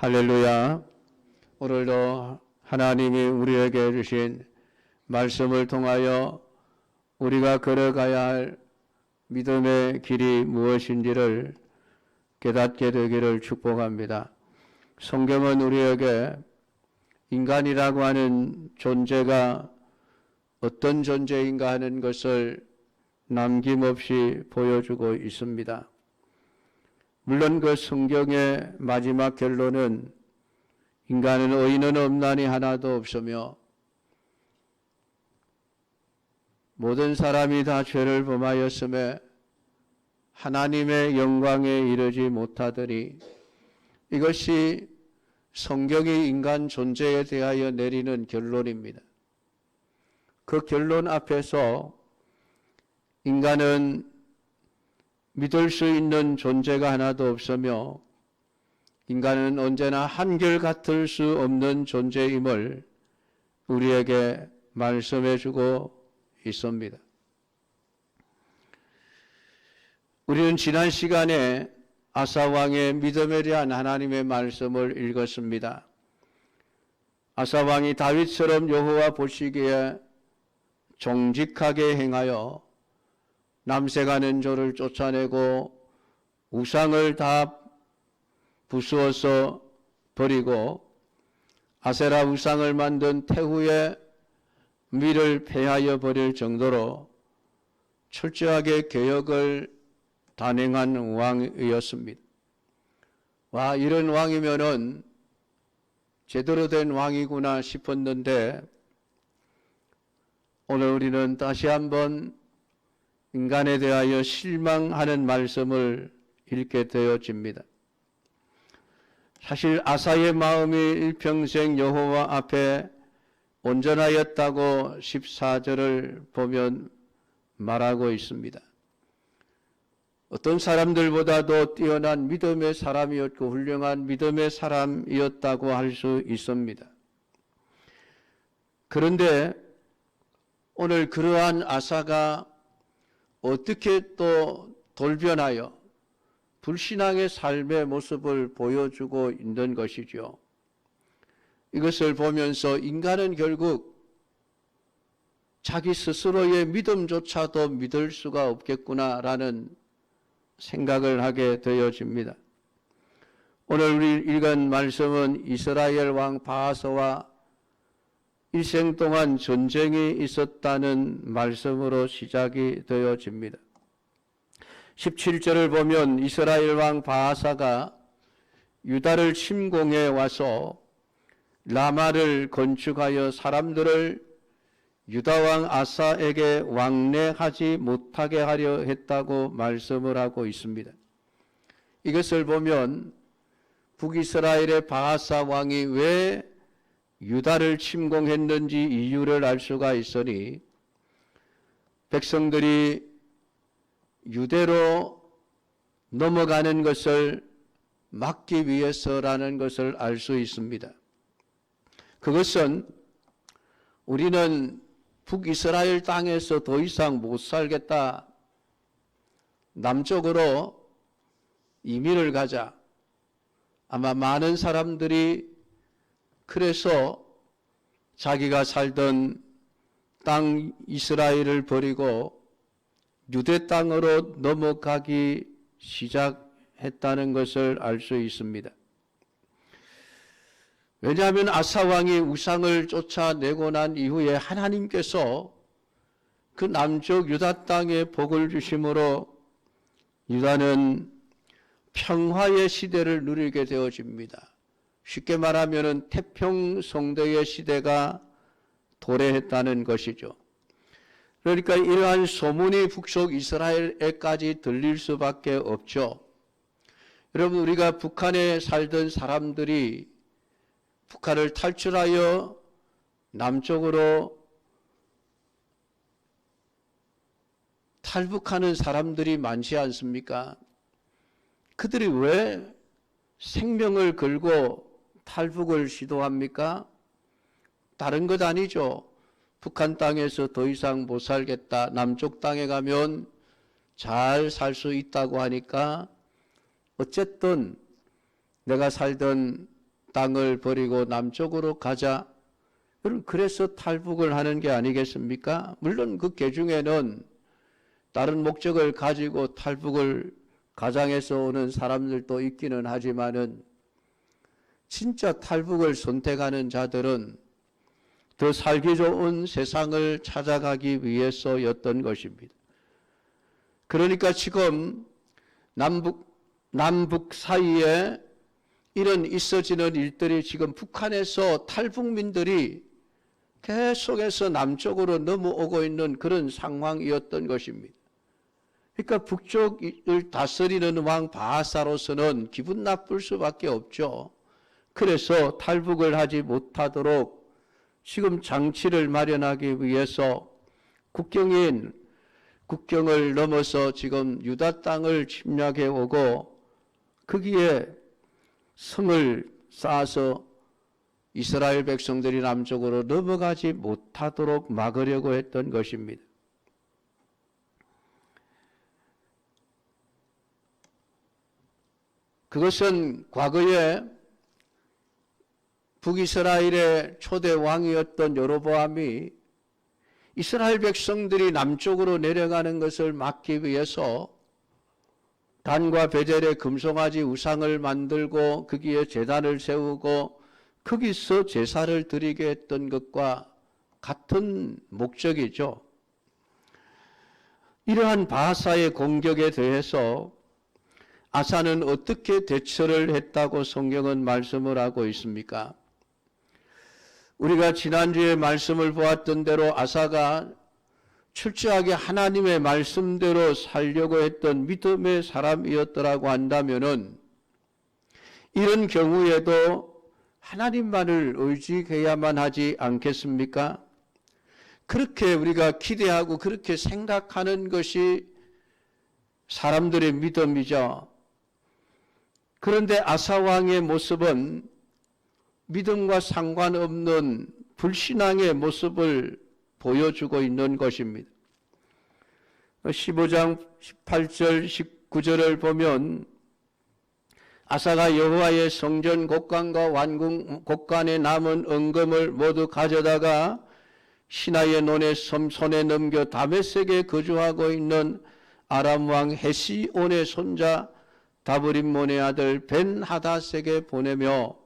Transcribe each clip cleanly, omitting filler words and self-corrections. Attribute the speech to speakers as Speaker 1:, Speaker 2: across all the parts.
Speaker 1: 할렐루야. 오늘도 하나님이 우리에게 주신 말씀을 통하여 우리가 걸어가야 할 믿음의 길이 무엇인지를 깨닫게 되기를 축복합니다. 성경은 우리에게 인간이라고 하는 존재가 어떤 존재인가 하는 것을 남김없이 보여주고 있습니다. 물론 그 성경의 마지막 결론은 인간은 의인은 없나니 하나도 없으며 모든 사람이 다 죄를 범하였음에 하나님의 영광에 이르지 못하더니, 이것이 성경이 인간 존재에 대하여 내리는 결론입니다. 그 결론 앞에서 인간은 믿을 수 있는 존재가 하나도 없으며 인간은 언제나 한결같을 수 없는 존재임을 우리에게 말씀해 주고 있습니다. 우리는 지난 시간에 아사왕의 믿음에 대한 하나님의 말씀을 읽었습니다. 아사왕이 다윗처럼 여호와 보시기에 정직하게 행하여 남색하는 조를 쫓아내고 우상을 다 부수어서 버리고 아세라 우상을 만든 태후의 밀을 폐하여 버릴 정도로 철저하게 개혁을 단행한 왕이었습니다. 와, 이런 왕이면은 제대로 된 왕이구나 싶었는데, 오늘 우리는 다시 한번 인간에 대하여 실망하는 말씀을 읽게 되어집니다. 사실 아사의 마음이 일평생 여호와 앞에 온전하였다고 14절을 보면 말하고 있습니다. 어떤 사람들보다도 뛰어난 믿음의 사람이었고 훌륭한 믿음의 사람이었다고 할 수 있습니다. 그런데 오늘 그러한 아사가 어떻게 또 돌변하여 불신앙의 삶의 모습을 보여주고 있는 것이죠. 이것을 보면서 인간은 결국 자기 스스로의 믿음조차도 믿을 수가 없겠구나라는 생각을 하게 되어집니다. 오늘 우리 읽은 말씀은 이스라엘 왕 바하사와 일생 동안 전쟁이 있었다는 말씀으로 시작이 되어집니다. 17절을 보면 이스라엘 왕 바하사가 유다를 침공해 와서 라마를 건축하여 사람들을 유다 왕 아사에게 왕래하지 못하게 하려 했다고 말씀을 하고 있습니다. 이것을 보면 북이스라엘의 바하사 왕이 왜 유다를 침공했는지 이유를 알 수가 있으니, 백성들이 유대로 넘어가는 것을 막기 위해서라는 것을 알 수 있습니다. 그것은 우리는 북이스라엘 땅에서 더 이상 못 살겠다, 남쪽으로 이민을 가자, 아마 많은 사람들이 그래서 자기가 살던 땅 이스라엘을 버리고 유대 땅으로 넘어가기 시작했다는 것을 알 수 있습니다. 왜냐하면 아사 왕이 우상을 쫓아내고 난 이후에 하나님께서 그 남쪽 유다 땅에 복을 주심으로 유다는 평화의 시대를 누리게 되어집니다. 쉽게 말하면 태평성대의 시대가 도래했다는 것이죠. 그러니까 이러한 소문이 북쪽 이스라엘에까지 들릴 수밖에 없죠. 여러분, 우리가 북한에 살던 사람들이 북한을 탈출하여 남쪽으로 탈북하는 사람들이 많지 않습니까? 그들이 왜 생명을 걸고 탈북을 시도합니까? 다른 것 아니죠. 북한 땅에서 더 이상 못 살겠다, 남쪽 땅에 가면 잘 살 수 있다고 하니까 어쨌든 내가 살던 땅을 버리고 남쪽으로 가자. 여러분, 그래서 탈북을 하는 게 아니겠습니까? 물론 그 계중에는 다른 목적을 가지고 탈북을 가장해서 오는 사람들도 있기는 하지만은 진짜 탈북을 선택하는 자들은 더 살기 좋은 세상을 찾아가기 위해서였던 것입니다. 그러니까 지금 남북 사이에 이런 있어지는 일들이 지금 북한에서 탈북민들이 계속해서 남쪽으로 넘어오고 있는 그런 상황이었던 것입니다. 그러니까 북쪽을 다스리는 왕 바하사로서는 기분 나쁠 수밖에 없죠. 그래서 탈북을 하지 못하도록 지금 장치를 마련하기 위해서 국경을 넘어서 지금 유다 땅을 침략해 오고 거기에 성을 쌓아서 이스라엘 백성들이 남쪽으로 넘어가지 못하도록 막으려고 했던 것입니다. 그것은 과거에 북이스라엘의 초대 왕이었던 여로보암이 이스라엘 백성들이 남쪽으로 내려가는 것을 막기 위해서 단과 베델에 금송아지 우상을 만들고 거기에 제단을 세우고 거기서 제사를 드리게 했던 것과 같은 목적이죠. 이러한 바하사의 공격에 대해서 아사는 어떻게 대처를 했다고 성경은 말씀을 하고 있습니까? 우리가 지난주에 말씀을 보았던 대로 아사가 철저하게 하나님의 말씀대로 살려고 했던 믿음의 사람이었더라고 한다면은 이런 경우에도 하나님만을 의지해야만 하지 않겠습니까? 그렇게 우리가 기대하고 그렇게 생각하는 것이 사람들의 믿음이죠. 그런데 아사 왕의 모습은 믿음과 상관없는 불신앙의 모습을 보여주고 있는 것입니다. 15장 18절 19절을 보면 아사가 여호와의 성전 곡간과 완궁 곡간에 남은 은금을 모두 가져다가 시나의 논의 섬 손에 넘겨 다메섹에 거주하고 있는 아람 왕 헤시온의 손자 다브림몬의 아들 벤하닷에게 보내며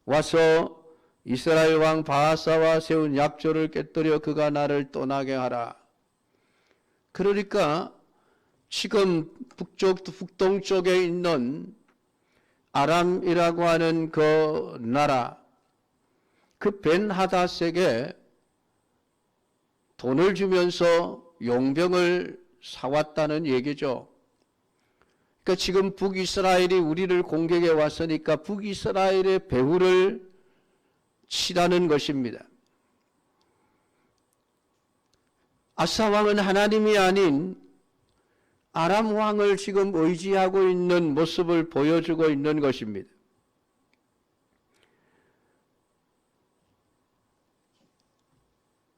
Speaker 1: 와서 이스라엘 왕 바하사와 세운 약조를 깨뜨려 그가 나를 떠나게 하라. 그러니까 지금 북동쪽에 있는 아람이라고 하는 그 나라, 그 벤하닷에게 돈을 주면서 용병을 사왔다는 얘기죠. 그러니까 지금 북이스라엘이 우리를 공격해 왔으니까 북이스라엘의 배후를 치라는 것입니다. 아사 왕은 하나님이 아닌 아람 왕을 지금 의지하고 있는 모습을 보여주고 있는 것입니다.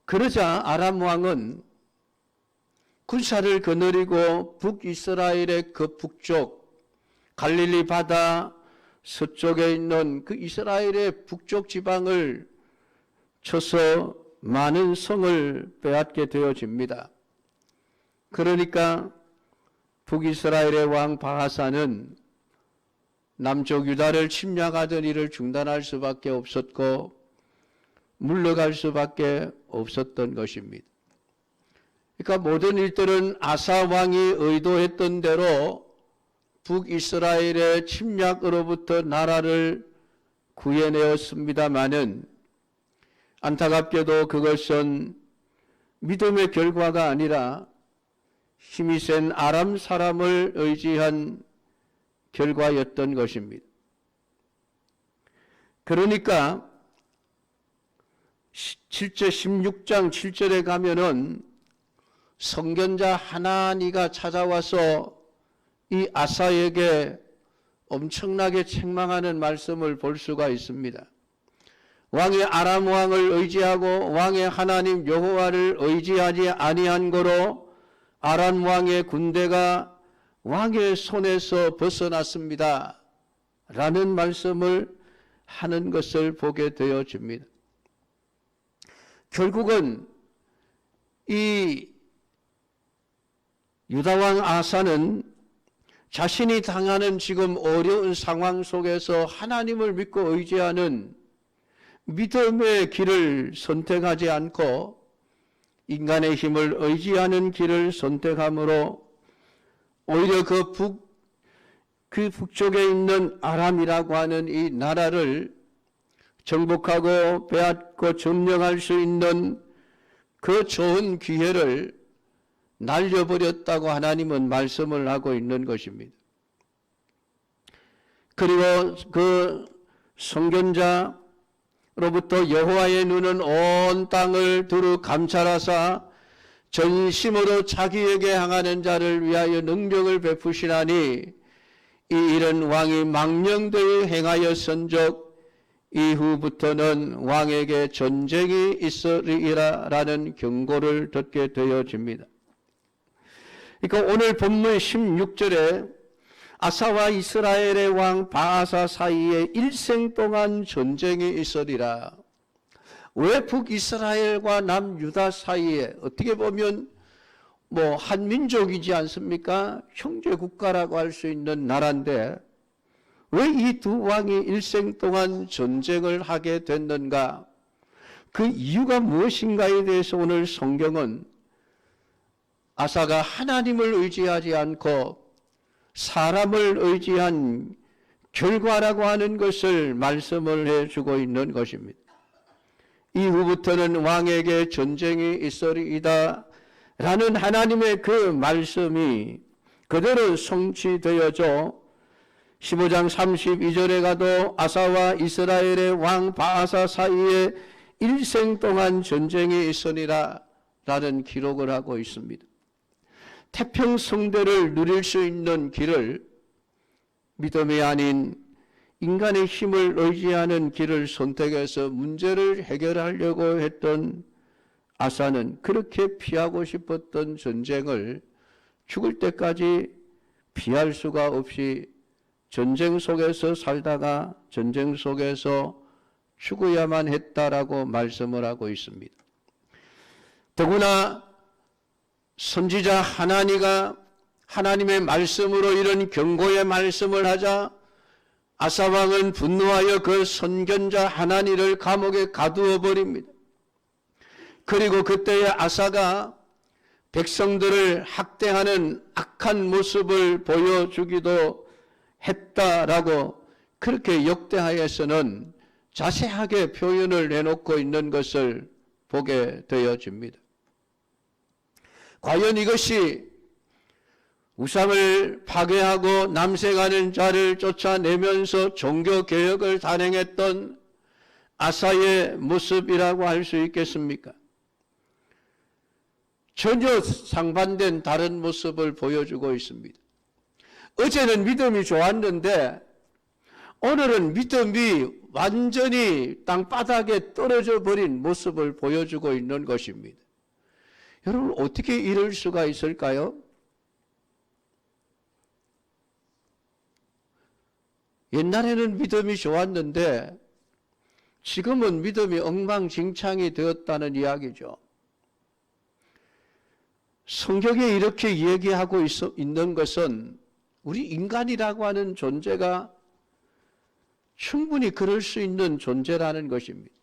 Speaker 1: 그러자 아람 왕은 군사를 거느리고 북이스라엘의 그 북쪽 갈릴리 바다 서쪽에 있는 그 이스라엘의 북쪽 지방을 쳐서 많은 성을 빼앗게 되어집니다. 그러니까 북이스라엘의 왕 바하사는 남쪽 유다를 침략하던 일을 중단할 수밖에 없었고 물러갈 수밖에 없었던 것입니다. 그러니까 모든 일들은 아사 왕이 의도했던 대로 북이스라엘의 침략으로부터 나라를 구해내었습니다마는 안타깝게도 그것은 믿음의 결과가 아니라 힘이 센 아람 사람을 의지한 결과였던 것입니다. 그러니까 16장 7절에 가면은 선견자 하나니가 찾아와서 이 아사에게 엄청나게 책망하는 말씀을 볼 수가 있습니다. 왕의 아람 왕을 의지하고 왕의 하나님 여호와를 의지하지 아니한 거로 아람 왕의 군대가 왕의 손에서 벗어났습니다. 라는 말씀을 하는 것을 보게 되어집니다. 결국은 이 유다왕 아사는 자신이 당하는 지금 어려운 상황 속에서 하나님을 믿고 의지하는 믿음의 길을 선택하지 않고 인간의 힘을 의지하는 길을 선택함으로 오히려 그 북쪽에 있는 아람이라고 하는 이 나라를 정복하고 빼앗고 점령할 수 있는 그 좋은 기회를 날려버렸다고 하나님은 말씀을 하고 있는 것입니다. 그리고 그 선견자로부터 여호와의 눈은 온 땅을 두루 감찰하사 전심으로 자기에게 향하는 자를 위하여 능력을 베푸시나니 이 일은 왕이 망령되이 행하였은즉 이후부터는 왕에게 전쟁이 있으리라 라는 경고를 듣게 되어집니다. 그러니까 오늘 본문 16절에 아사와 이스라엘의 왕 바아사 사이에 일생 동안 전쟁이 있으리라. 왜 북이스라엘과 남유다 사이에 어떻게 보면 한민족이지 않습니까? 형제국가라고 할 수 있는 나라인데 왜 이 두 왕이 일생 동안 전쟁을 하게 됐는가? 그 이유가 무엇인가에 대해서 오늘 성경은 아사가 하나님을 의지하지 않고 사람을 의지한 결과라고 하는 것을 말씀을 해주고 있는 것입니다. 이후부터는 왕에게 전쟁이 있으리이다 라는 하나님의 그 말씀이 그대로 성취되어져 15장 32절에 가도 아사와 이스라엘의 왕 바아사 사이에 일생 동안 전쟁이 있으리라 라는 기록을 하고 있습니다. 태평성대를 누릴 수 있는 길을 믿음이 아닌 인간의 힘을 의지하는 길을 선택해서 문제를 해결하려고 했던 아사는 그렇게 피하고 싶었던 전쟁을 죽을 때까지 피할 수가 없이 전쟁 속에서 살다가 전쟁 속에서 죽어야만 했다라고 말씀을 하고 있습니다. 더구나 선지자 하나니가 하나님의 말씀으로 이런 경고의 말씀을 하자 아사왕은 분노하여 그 선견자 하나니를 감옥에 가두어 버립니다. 그리고 그때의 아사가 백성들을 학대하는 악한 모습을 보여주기도 했다라고 그렇게 역대하에서는 자세하게 표현을 해놓고 있는 것을 보게 되어집니다. 과연 이것이 우상을 파괴하고 남색하는 자를 쫓아내면서 종교개혁을 단행했던 아사의 모습이라고 할 수 있겠습니까? 전혀 상반된 다른 모습을 보여주고 있습니다. 어제는 믿음이 좋았는데 오늘은 믿음이 완전히 땅바닥에 떨어져 버린 모습을 보여주고 있는 것입니다. 여러분, 어떻게 이럴 수가 있을까요? 옛날에는 믿음이 좋았는데 지금은 믿음이 엉망진창이 되었다는 이야기죠. 성경에 이렇게 얘기하고 있는 것은 우리 인간이라고 하는 존재가 충분히 그럴 수 있는 존재라는 것입니다.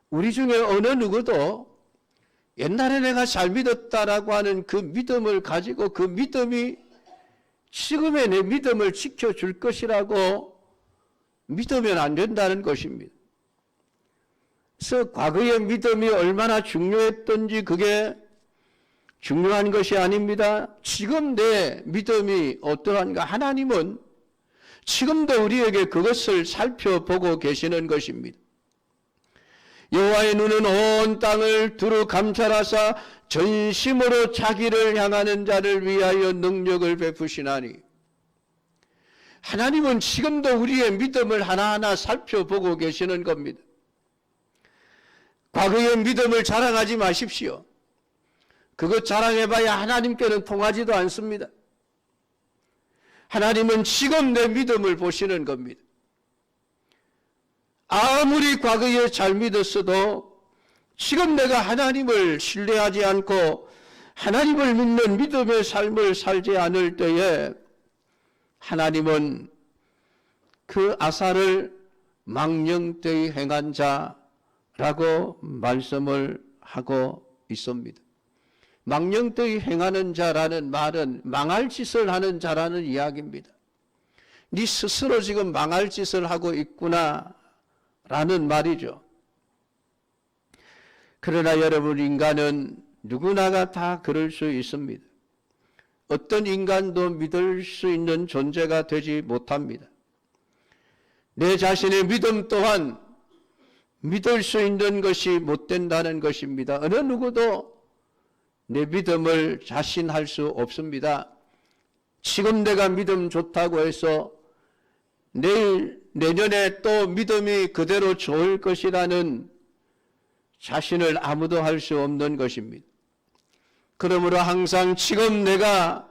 Speaker 1: 우리 중에 어느 누구도 옛날에 내가 잘 믿었다라고 하는 그 믿음을 가지고 그 믿음이 지금의 내 믿음을 지켜줄 것이라고 믿으면 안 된다는 것입니다. 그래서 과거의 믿음이 얼마나 중요했던지 그게 중요한 것이 아닙니다. 지금 내 믿음이 어떠한가? 하나님은 지금도 우리에게 그것을 살펴보고 계시는 것입니다. 여호와의 눈은 온 땅을 두루 감찰하사 전심으로 자기를 향하는 자를 위하여 능력을 베푸시나니, 하나님은 지금도 우리의 믿음을 하나하나 살펴보고 계시는 겁니다. 과거의 믿음을 자랑하지 마십시오. 그것 자랑해봐야 하나님께는 통하지도 않습니다. 하나님은 지금 내 믿음을 보시는 겁니다. 아무리 과거에 잘 믿었어도 지금 내가 하나님을 신뢰하지 않고 하나님을 믿는 믿음의 삶을 살지 않을 때에 하나님은 그 아사를 망령되이 행한 자라고 말씀을 하고 있습니다. 망령되이 행하는 자라는 말은 망할 짓을 하는 자라는 이야기입니다. 네 스스로 지금 망할 짓을 하고 있구나 라는 말이죠. 그러나 여러분, 인간은 누구나가 다 그럴 수 있습니다. 어떤 인간도 믿을 수 있는 존재가 되지 못합니다. 내 자신의 믿음 또한 믿을 수 있는 것이 못 된다는 것입니다. 어느 누구도 내 믿음을 자신할 수 없습니다. 지금 내가 믿음 좋다고 해서 내일, 내년에 또 믿음이 그대로 좋을 것이라는 자신을 아무도 할 수 없는 것입니다. 그러므로 항상 지금 내가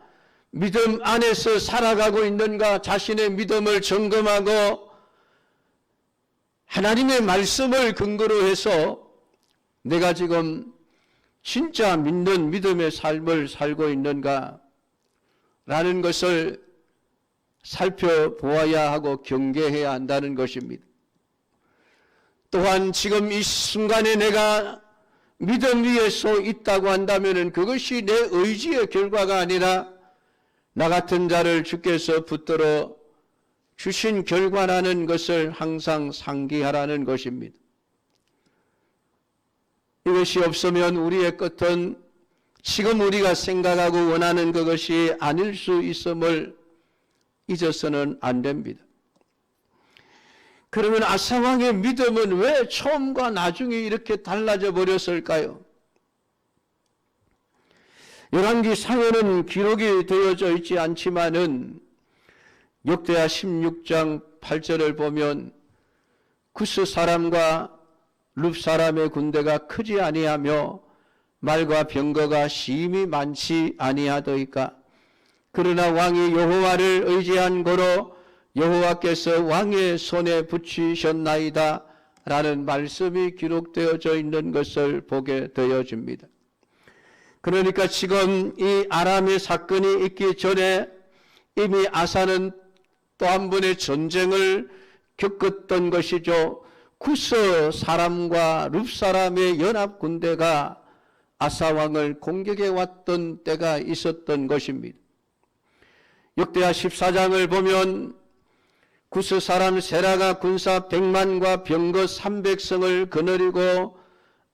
Speaker 1: 믿음 안에서 살아가고 있는가 자신의 믿음을 점검하고 하나님의 말씀을 근거로 해서 내가 지금 진짜 믿는 믿음의 삶을 살고 있는가 라는 것을 살펴보아야 하고 경계해야 한다는 것입니다. 또한 지금 이 순간에 내가 믿음 위에 서 있다고 한다면 그것이 내 의지의 결과가 아니라 나 같은 자를 주께서 붙들어 주신 결과라는 것을 항상 상기하라는 것입니다. 이것이 없으면 우리의 끝은 지금 우리가 생각하고 원하는 그것이 아닐 수 있음을 잊어서는 안 됩니다. 그러면 아사왕의 믿음은 왜 처음과 나중에 이렇게 달라져 버렸을까요? 열왕기 상에는 기록이 되어져 있지 않지만은 역대하 16장 8절을 보면 구스 사람과 룹 사람의 군대가 크지 아니하며 말과 병거가 심히 많지 아니하더이까. 그러나 왕이 여호와를 의지한 고로 여호와께서 왕의 손에 붙이셨나이다 라는 말씀이 기록되어져 있는 것을 보게 되어집니다. 그러니까 지금 이 아람의 사건이 있기 전에 이미 아사는 또 한 번의 전쟁을 겪었던 것이죠. 구스 사람과 룹 사람의 연합 군대가 아사 왕을 공격해 왔던 때가 있었던 것입니다. 역대하 14장을 보면 구스 사람 세라가 군사 100만과 병거 300성을 거느리고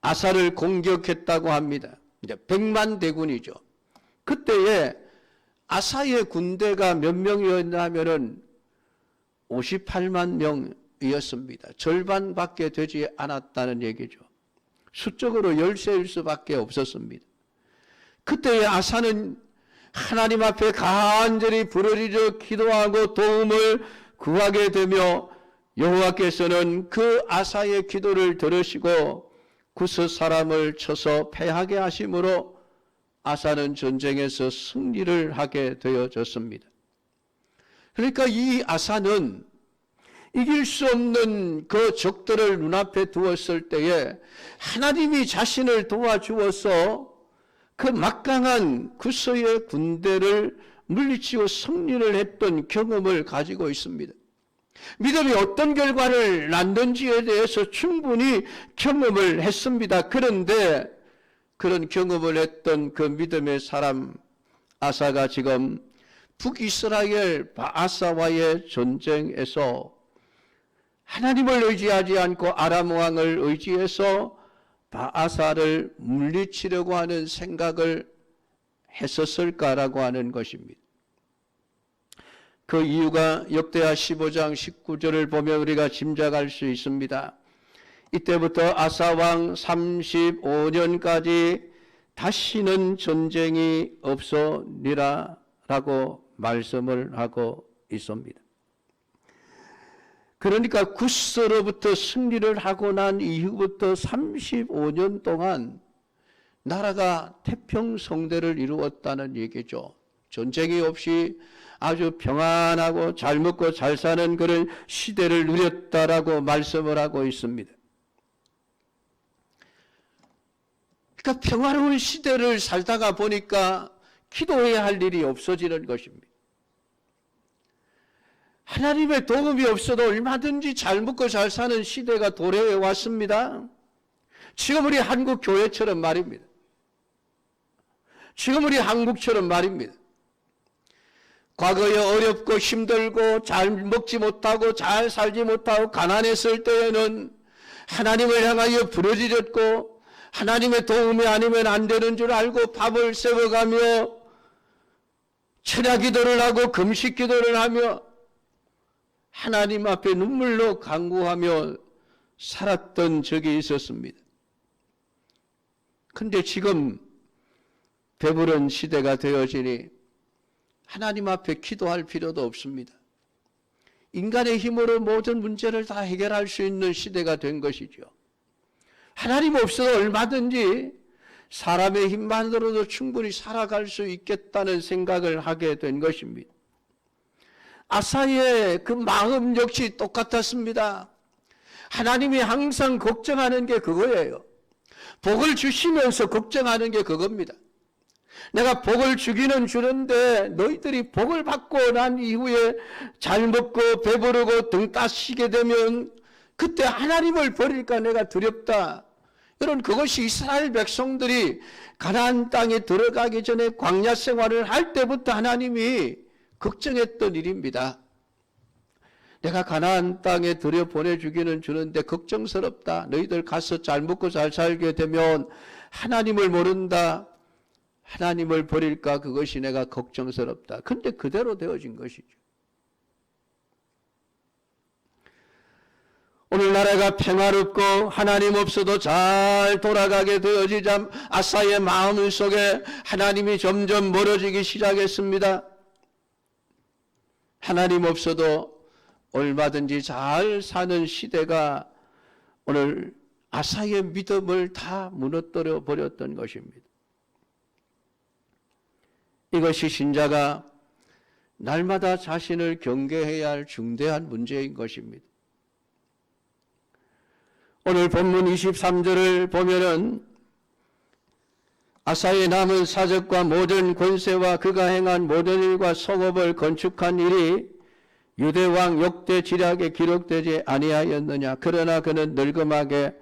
Speaker 1: 아사를 공격했다고 합니다. 이제 100만 대군이죠. 그때에 아사의 군대가 몇 명이었냐면은 58만 명이었습니다. 절반밖에 되지 않았다는 얘기죠. 수적으로 열세일 수밖에 없었습니다. 그때의 아사는 하나님 앞에 간절히 부르짖어 기도하고 도움을 구하게 되며 여호와께서는 그 아사의 기도를 들으시고 구스 사람을 쳐서 패하게 하심으로 아사는 전쟁에서 승리를 하게 되어졌습니다. 그러니까 이 아사는 이길 수 없는 그 적들을 눈앞에 두었을 때에 하나님이 자신을 도와주어서 그 막강한 구스의 군대를 물리치고 승리를 했던 경험을 가지고 있습니다. 믿음이 어떤 결과를 낳는지에 대해서 충분히 경험을 했습니다. 그런데 그런 경험을 했던 그 믿음의 사람 아사가 지금 북이스라엘 바아사와의 전쟁에서 하나님을 의지하지 않고 아람 왕을 의지해서 바아사를 물리치려고 하는 생각을 했었을까라고 하는 것입니다. 그 이유가 역대하 15장 19절을 보면 우리가 짐작할 수 있습니다. 이때부터 아사 왕 35년까지 다시는 전쟁이 없으리라 라고 말씀을 하고 있습니다. 그러니까 구스로부터 승리를 하고 난 이후부터 35년 동안 나라가 태평성대를 이루었다는 얘기죠. 전쟁이 없이 아주 평안하고 잘 먹고 잘 사는 그런 시대를 누렸다라고 말씀을 하고 있습니다. 그러니까 평화로운 시대를 살다가 보니까 기도해야 할 일이 없어지는 것입니다. 하나님의 도움이 없어도 얼마든지 잘 먹고 잘 사는 시대가 도래해 왔습니다. 지금 우리 한국 교회처럼 말입니다. 지금 우리 한국처럼 말입니다. 과거에 어렵고 힘들고 잘 먹지 못하고 잘 살지 못하고 가난했을 때에는 하나님을 향하여 부르짖었고 하나님의 도움이 아니면 안 되는 줄 알고 밥을 세워가며 철야 기도를 하고 금식 기도를 하며 하나님 앞에 눈물로 간구하며 살았던 적이 있었습니다. 그런데 지금 배부른 시대가 되어지니 하나님 앞에 기도할 필요도 없습니다. 인간의 힘으로 모든 문제를 다 해결할 수 있는 시대가 된 것이죠. 하나님 없어도 얼마든지 사람의 힘만으로도 충분히 살아갈 수 있겠다는 생각을 하게 된 것입니다. 아사의 그 마음 역시 똑같았습니다. 하나님이 항상 걱정하는 게 그거예요. 복을 주시면서 걱정하는 게 그겁니다. 내가 복을 주기는 주는데 너희들이 복을 받고 난 이후에 잘 먹고 배부르고 등 따시게 되면 그때 하나님을 버릴까 내가 두렵다. 여러분, 그것이 이스라엘 백성들이 가나안 땅에 들어가기 전에 광야 생활을 할 때부터 하나님이 걱정했던 일입니다. 내가 가나안 땅에 들여보내주기는 주는데 걱정스럽다. 너희들 가서 잘 먹고 잘 살게 되면 하나님을 모른다. 하나님을 버릴까 그것이 내가 걱정스럽다. 그런데 그대로 되어진 것이죠. 오늘 나라가 평화롭고 하나님 없어도 잘 돌아가게 되어지자 아사의 마음 속에 하나님이 점점 멀어지기 시작했습니다. 하나님 없어도 얼마든지 잘 사는 시대가 오늘 아사의 믿음을 다 무너뜨려 버렸던 것입니다. 이것이 신자가 날마다 자신을 경계해야 할 중대한 문제인 것입니다. 오늘 본문 23절을 보면은 아사의 남은 사적과 모든 권세와 그가 행한 모든 일과 성읍을 건축한 일이 유대왕 역대 지략에 기록되지 아니하였느냐. 그러나 그는 늙음하게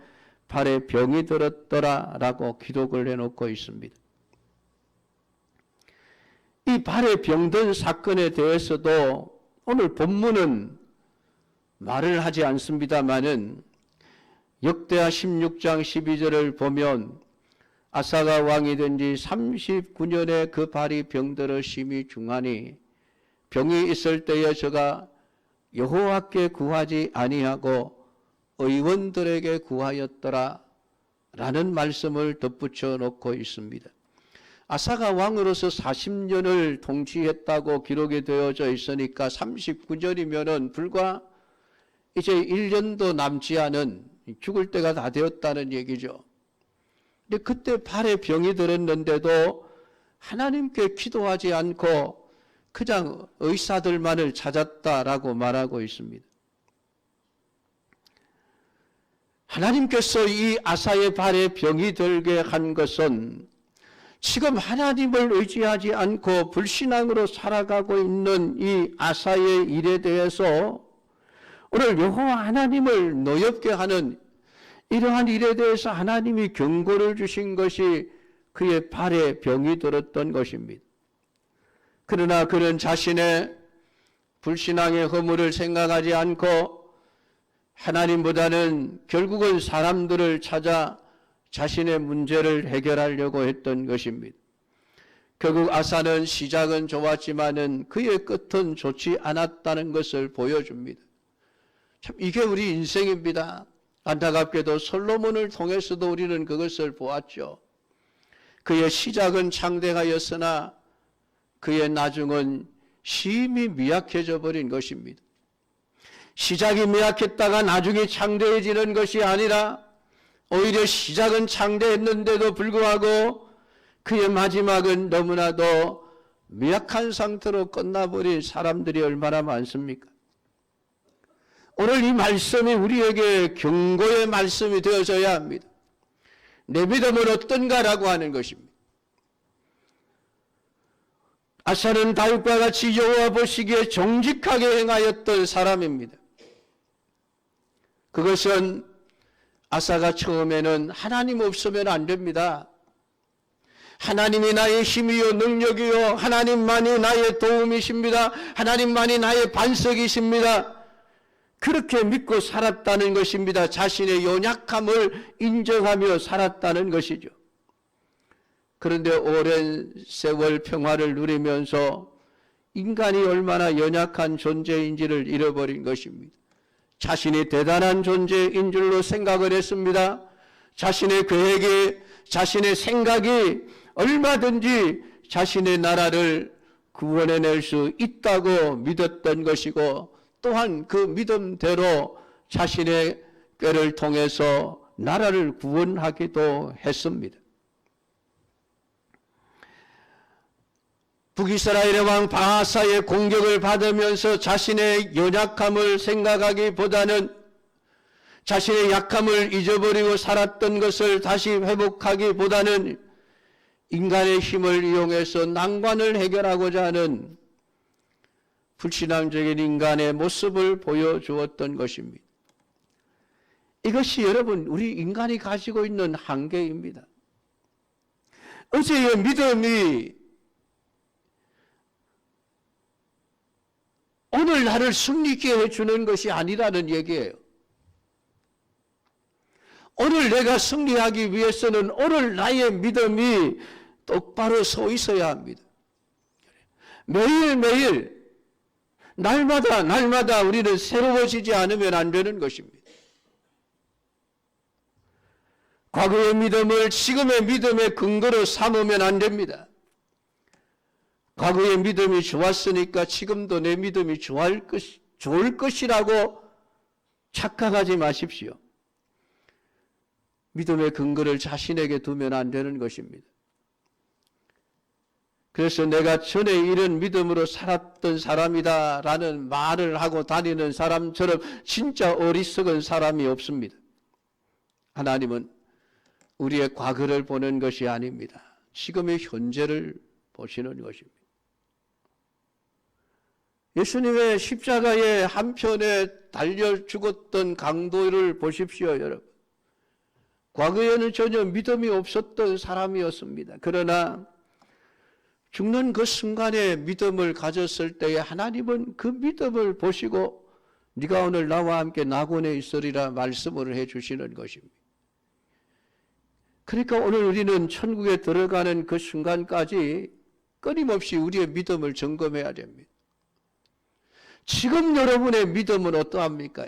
Speaker 1: 발에 병이 들었더라 라고 기록을 해놓고 있습니다. 이 발에 병든 사건에 대해서도 오늘 본문은 말을 하지 않습니다마는 역대하 16장 12절을 보면 아사가 왕이 된 지 39년에 그 발이 병들어 심히 중하니 병이 있을 때에 저가 여호와께 구하지 아니하고 의원들에게 구하였더라 라는 말씀을 덧붙여 놓고 있습니다. 아사가 왕으로서 40년을 통치했다고 기록이 되어져 있으니까 39년이면은 불과 이제 1년도 남지 않은 죽을 때가 다 되었다는 얘기죠. 근데 그때 발에 병이 들었는데도 하나님께 기도하지 않고 그냥 의사들만을 찾았다라고 말하고 있습니다. 하나님께서 이 아사의 발에 병이 들게 한 것은 지금 하나님을 의지하지 않고 불신앙으로 살아가고 있는 이 아사의 일에 대해서 오늘 여호와 하나님을 노엽게 하는 이러한 일에 대해서 하나님이 경고를 주신 것이 그의 발에 병이 들었던 것입니다. 그러나 그는 자신의 불신앙의 허물을 생각하지 않고 하나님보다는 결국은 사람들을 찾아 자신의 문제를 해결하려고 했던 것입니다. 결국 아사는 시작은 좋았지만은 그의 끝은 좋지 않았다는 것을 보여줍니다. 참 이게 우리 인생입니다. 안타깝게도 솔로몬을 통해서도 우리는 그것을 보았죠. 그의 시작은 창대하였으나 그의 나중은 심히 미약해져 버린 것입니다. 시작이 미약했다가 나중에 창대해지는 것이 아니라 오히려 시작은 창대했는데도 불구하고 그의 마지막은 너무나도 미약한 상태로 끝나버린 사람들이 얼마나 많습니까? 오늘 이 말씀이 우리에게 경고의 말씀이 되어져야 합니다. 내 믿음은 어떤가라고 하는 것입니다. 아사는 다윗과 같이 여호와 보시기에 정직하게 행하였던 사람입니다. 그것은 아사가 처음에는 하나님 없으면 안 됩니다. 하나님이 나의 힘이요 능력이요 하나님만이 나의 도움이십니다. 하나님만이 나의 반석이십니다. 그렇게 믿고 살았다는 것입니다. 자신의 연약함을 인정하며 살았다는 것이죠. 그런데 오랜 세월 평화를 누리면서 인간이 얼마나 연약한 존재인지를 잃어버린 것입니다. 자신이 대단한 존재인 줄로 생각을 했습니다. 자신의 계획이, 자신의 생각이 얼마든지 자신의 나라를 구원해낼 수 있다고 믿었던 것이고, 또한 그 믿음대로 자신의 꾀를 통해서 나라를 구원하기도 했습니다. 북이스라엘의 왕 바하사의 공격을 받으면서 자신의 연약함을 생각하기보다는 자신의 약함을 잊어버리고 살았던 것을 다시 회복하기보다는 인간의 힘을 이용해서 난관을 해결하고자 하는 불신앙적인 인간의 모습을 보여주었던 것입니다. 이것이 여러분 우리 인간이 가지고 있는 한계입니다. 어제의 믿음이 오늘 나를 승리케 해주는 것이 아니라는 얘기예요. 오늘 내가 승리하기 위해서는 오늘 나의 믿음이 똑바로 서 있어야 합니다. 매일매일 날마다 우리는 새로워지지 않으면 안 되는 것입니다. 과거의 믿음을 지금의 믿음의 근거로 삼으면 안 됩니다. 과거의 믿음이 좋았으니까 지금도 내 믿음이 좋을 것이라고 착각하지 마십시오. 믿음의 근거를 자신에게 두면 안 되는 것입니다. 그래서 내가 전에 이런 믿음으로 살았던 사람이다라는 말을 하고 다니는 사람처럼 진짜 어리석은 사람이 없습니다. 하나님은 우리의 과거를 보는 것이 아닙니다. 지금의 현재를 보시는 것입니다. 예수님의 십자가의 한편에 달려 죽었던 강도를 보십시오, 여러분. 과거에는 전혀 믿음이 없었던 사람이었습니다. 그러나 죽는 그 순간에 믿음을 가졌을 때에 하나님은 그 믿음을 보시고 네가 오늘 나와 함께 낙원에 있으리라 말씀을 해주시는 것입니다. 그러니까 오늘 우리는 천국에 들어가는 그 순간까지 끊임없이 우리의 믿음을 점검해야 됩니다. 지금 여러분의 믿음은 어떠합니까?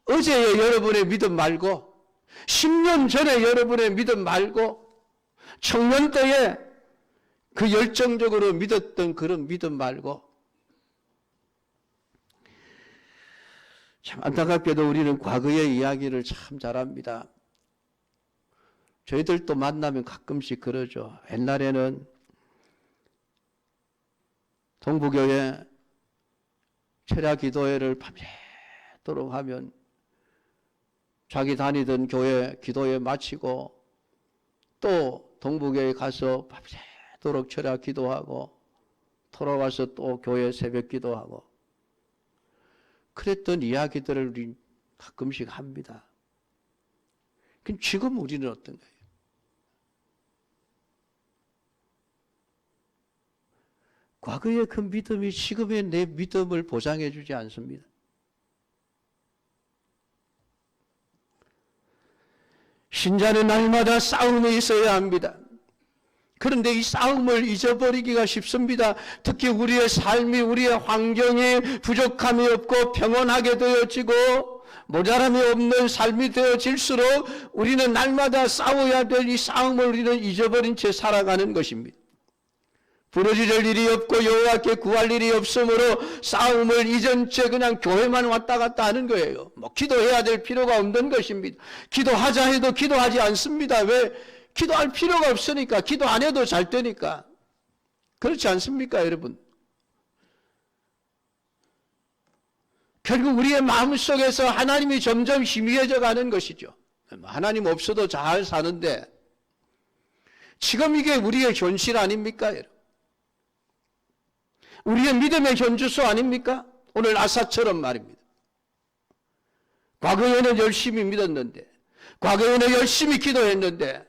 Speaker 1: 어제의 여러분의 믿음 말고 10년 전에 여러분의 믿음 말고 청년 때에 그 열정적으로 믿었던 그런 믿음 말고 참 안타깝게도 우리는 과거의 이야기를 참 잘합니다. 저희들도 만나면 가끔씩 그러죠. 옛날에는 동부교회 철야 기도회를 밤새도록 하면 자기 다니던 교회 기도회 마치고 또 동부교회 가서 밤새도록 철야 기도하고 돌아와서 또 교회 새벽 기도하고 그랬던 이야기들을 우리 가끔씩 합니다. 그럼 지금 우리는 어떤가요? 과거의 그 믿음이 지금의 내 믿음을 보장해 주지 않습니다. 신자는 날마다 싸움이 있어야 합니다. 그런데 이 싸움을 잊어버리기가 쉽습니다. 특히 우리의 삶이, 우리의 환경이 부족함이 없고 평온하게 되어지고 모자람이 없는 삶이 되어질수록 우리는 날마다 싸워야 될 이 싸움을 우리는 잊어버린 채 살아가는 것입니다. 부르짖을 일이 없고 여호와께 구할 일이 없으므로 싸움을 잊은 채 그냥 교회만 왔다 갔다 하는 거예요. 기도해야 될 필요가 없는 것입니다. 기도하자 해도 기도하지 않습니다. 왜? 기도할 필요가 없으니까. 기도 안 해도 잘 되니까. 그렇지 않습니까, 여러분? 결국 우리의 마음속에서 하나님이 점점 희미해져 가는 것이죠. 하나님 없어도 잘 사는데 지금 이게 우리의 현실 아닙니까, 여러분? 우리의 믿음의 현주소 아닙니까? 오늘 아사처럼 말입니다. 과거에는 열심히 믿었는데, 과거에는 열심히 기도했는데,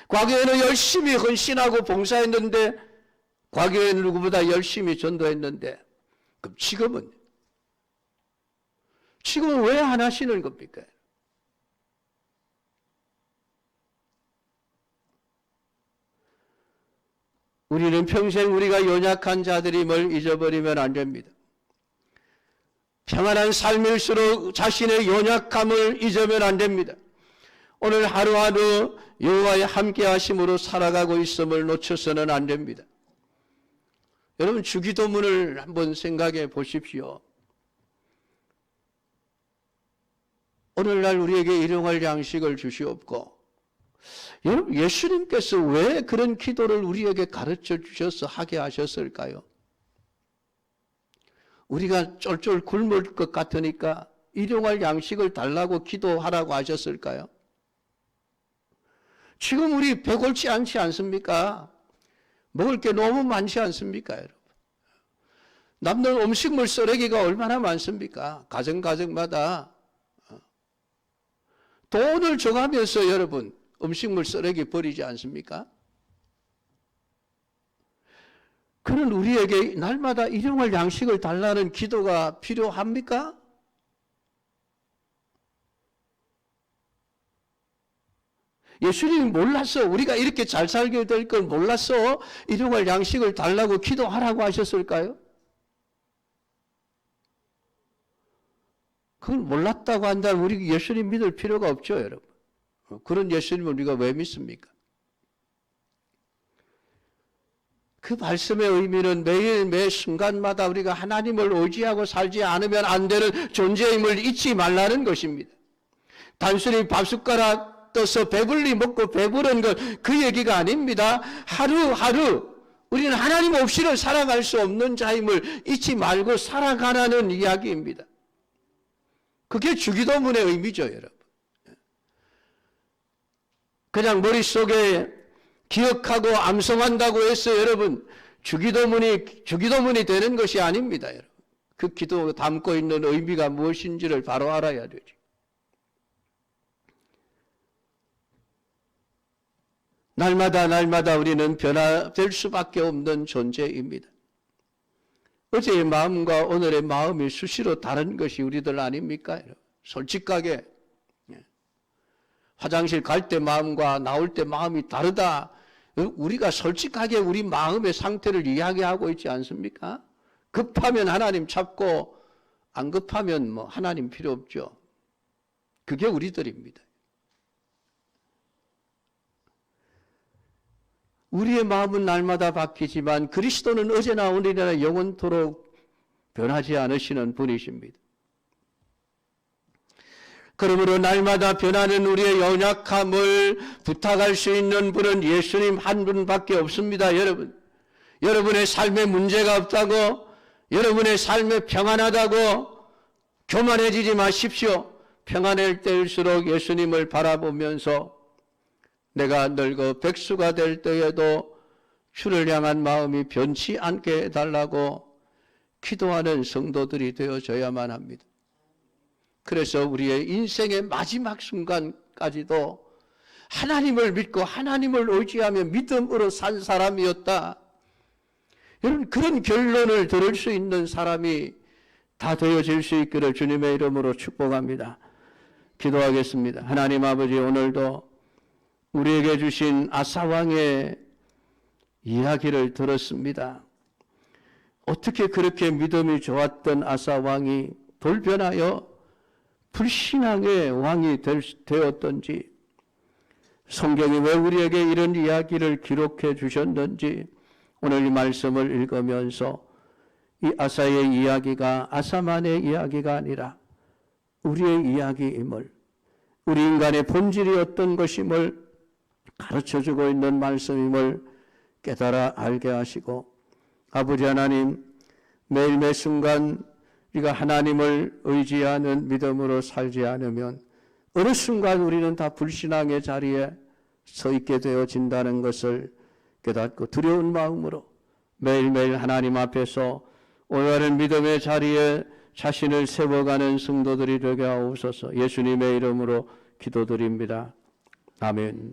Speaker 1: 과거에는 열심히 헌신하고 봉사했는데, 과거에는 누구보다 열심히 전도했는데, 그럼 지금은 왜 안 하시는 겁니까? 우리는 평생 우리가 연약한 자들임을 잊어버리면 안 됩니다. 평안한 삶일수록 자신의 연약함을 잊으면 안 됩니다. 오늘 하루하루 여호와의 함께 하심으로 살아가고 있음을 놓쳐서는 안 됩니다. 여러분, 주기도문을 한번 생각해 보십시오. 오늘날 우리에게 일용할 양식을 주시옵고, 여러분, 예수님께서 왜 그런 기도를 우리에게 가르쳐 주셔서 하게 하셨을까요? 우리가 쫄쫄 굶을 것 같으니까 일용할 양식을 달라고 기도하라고 하셨을까요? 지금 우리 배골치 않지 않습니까? 먹을 게 너무 많지 않습니까, 여러분? 남는 음식물 쓰레기가 얼마나 많습니까? 가정마다 돈을 줘가면서 여러분 음식물 쓰레기 버리지 않습니까? 그런 우리에게 날마다 일용할 양식을 달라는 기도가 필요합니까? 예수님이 몰랐어. 우리가 이렇게 잘 살게 될 걸 몰랐어. 일용할 양식을 달라고 기도하라고 하셨을까요? 그걸 몰랐다고 한다면 우리 예수님 믿을 필요가 없죠, 여러분. 그런 예수님을 우리가 왜 믿습니까? 그 말씀의 의미는 매일 매 순간마다 우리가 하나님을 의지하고 살지 않으면 안 되는 존재임을 잊지 말라는 것입니다. 단순히 밥숟가락 떠서 배불리 먹고 배부른 것, 그 얘기가 아닙니다. 하루하루 우리는 하나님 없이는 살아갈 수 없는 자임을 잊지 말고 살아가라는 이야기입니다. 그게 주기도문의 의미죠, 여러분. 그냥 머릿속에 기억하고 암송한다고 해서 여러분 주기도문이 되는 것이 아닙니다, 여러분. 그 기도 담고 있는 의미가 무엇인지를 바로 알아야 되죠. 날마다 우리는 변화될 수밖에 없는 존재입니다. 어제의 마음과 오늘의 마음이 수시로 다른 것이 우리들 아닙니까? 솔직하게 화장실 갈 때 마음과 나올 때 마음이 다르다. 우리가 솔직하게 우리 마음의 상태를 이야기하고 있지 않습니까? 급하면 하나님 찾고 안 급하면 뭐 하나님 필요 없죠. 그게 우리들입니다. 우리의 마음은 날마다 바뀌지만 그리스도는 어제나 오늘이나 영원토록 변하지 않으시는 분이십니다. 그러므로 날마다 변하는 우리의 연약함을 부탁할 수 있는 분은 예수님 한 분밖에 없습니다, 여러분. 여러분의 삶에 문제가 없다고, 여러분의 삶에 평안하다고 교만해지지 마십시오. 평안할 때일수록 예수님을 바라보면서 내가 늙어 백수가 될 때에도 주를 향한 마음이 변치 않게 해달라고 기도하는 성도들이 되어져야만 합니다. 그래서 우리의 인생의 마지막 순간까지도 하나님을 믿고 하나님을 의지하며 믿음으로 산 사람이었다. 여러분, 그런 결론을 들을 수 있는 사람이 다 되어질 수 있기를 주님의 이름으로 축복합니다. 기도하겠습니다. 하나님 아버지, 오늘도 우리에게 주신 아사왕의 이야기를 들었습니다. 어떻게 그렇게 믿음이 좋았던 아사왕이 돌변하여 불신앙의 왕이 되었던지, 성경이 왜 우리에게 이런 이야기를 기록해 주셨는지 오늘 이 말씀을 읽으면서 이 아사의 이야기가 아사만의 이야기가 아니라 우리의 이야기임을, 우리 인간의 본질이 어떤 것임을 가르쳐주고 있는 말씀임을 깨달아 알게 하시고 아버지 하나님, 매일 매 순간 우리가 하나님을 의지하는 믿음으로 살지 않으면 어느 순간 우리는 다 불신앙의 자리에 서 있게 되어진다는 것을 깨닫고 두려운 마음으로 매일매일 하나님 앞에서 올바른 믿음의 자리에 자신을 세워가는 성도들이 되게 하옵소서. 예수님의 이름으로 기도드립니다. 아멘.